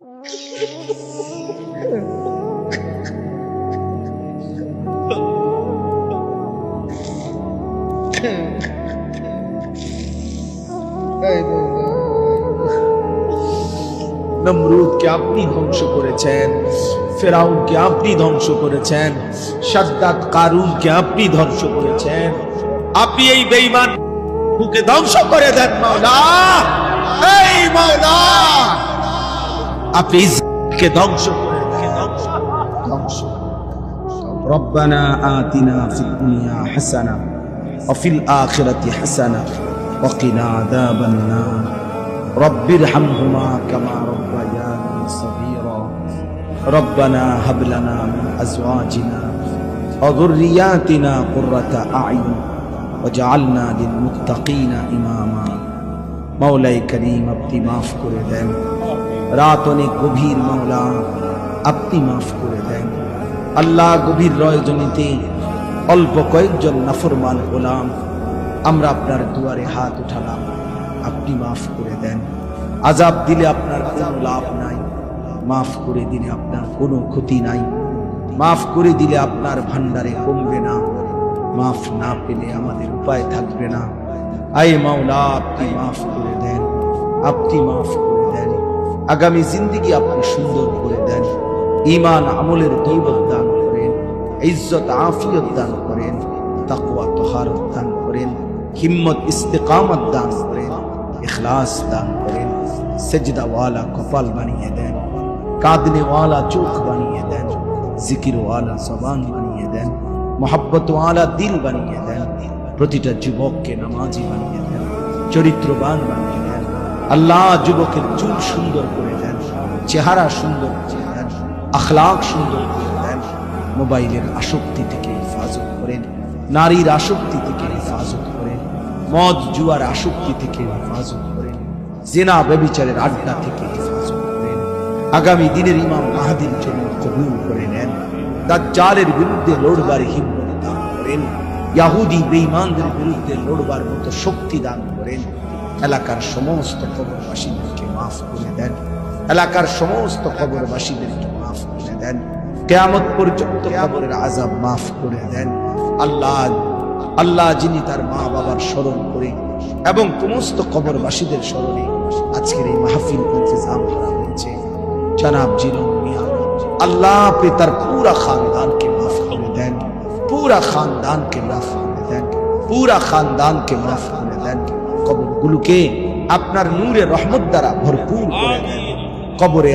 নমরুদকে আপনি ধ্বংস করেছেন, ফেরাউনকে আপনি ধ্বংস করেছেন, শাদ্দাদ কারুনকে আপনি ধ্বংস করেছেন। আপনি এই বেঈমানকে ধ্বংস করে দেন মাওলা। এই মাওলা, আপনি ইজ্জতকে ধ্বংস করে দেন, ধ্বংস। রব্বানা আতিনা ফিদ দুনিয়া হাসানা ওয়া ফিল আখিরাতি হাসানা ওয়া কিনা আযাবান নার। রব্বিরহামহুমা কামা রব্বায়ানি সগীরা। রব্বানা হাব লানা মিন আজওয়াজিনা ওয়া যুররিয়াতিনা কুররাতা আ'ইউন ওয়াজআলনা লিল মুত্তাকিনা ইমামা। মাওলাই করিম, আপনি মাফ করে দেন। রাত অনেক গভীর মাওলা, আপনি মাফ করে দেন। আল্লাহ, গভীর রজনীতে অল্প কয়েকজন নাফরমান গোলাম আমরা আপনার দুয়ারে হাত উঠালাম, আপনি মাফ করে দেন। আযাব দিলে আপনার কোনো লাভ নাই, মাফ করে দিলে আপনার কোনো ক্ষতি নাই, মাফ করে দিলে আপনার ভান্ডারে কমবে না, মাফ না পেলে আমাদের উপায় থাকবে না। আয় মাওলা, আপনি মাফ করে দেন, আপনি মাফ করে দেন। আগামী জিন্দেগি আপনি সুন্দর করে দেন। ঈমান আমলের দৌলত দান করেন, ইজ্জত আফিয়ত দান করেন, তাকওয়া তাহারত দান করেন, হিম্মত ইস্তেকামত দান করেন, ইখলাস দান করেন। সেজদা ওয়ালা কপাল বানিয়ে দেন, কাঁদনে ওয়ালা চোখ বানিয়ে দেন, জিকির ওয়ালা জবান বানিয়ে দেন, মোহাব্বত ওয়ালা দিল বানিয়ে দেন। প্রতিটা যুবককে নামাজি বানিয়ে দেন, চরিত্রবান বানিয়ে দেন। আল্লাহ, যুবকের চুল সুন্দর করে দেন, চেহারা সুন্দর করে দেন, আখলাক সুন্দর করে দেন। মোবাইলের আসক্তি থেকে হেফাজত করেন, নারীর আসক্তি থেকে হেফাজত করেন, মদ জুয়ার আসক্তি থেকে হেফাজত করেন, জিনা ব্যভিচারের আড্ডা থেকে হেফাজত করেন। আগামী দিনের ইমাম মাহদীর জন্য কবুল করে নেন। দাজ্জালের বিরুদ্ধে লড়বার হিম্মত দান করেন, ইহুদি বেঈমানদের বিরুদ্ধে লড়বার মতো শক্তি দান করেন। এলাকার সমস্ত কবরবাসীদেরকে মাফ করে দেন, এলাকার সমস্ত কবরবাসীদেরকে মাফ করে দেন। কিয়ামত পর্যন্ত কবরের আযাব মাফ করে দেন। আল্লাহ, আল্লাহ যিনি তার মা বাবার স্মরণ করে এবং সমস্ত কবরবাসীদের স্মরণে আজকের এই মাহফিল ইন্তজাম করা হয়েছে, জনাব জিলন মিয়া, আল্লাহ আপনি তার পুরা খানদানকে মাফ করে দেন, পুরা খানদানকে মাফ করে দেন, পুরা খানদানকে মাফ করে দেন। কবরগুলোকে আপনার নূরে রহমত দ্বারা ভরপুর করে দেন। কবরে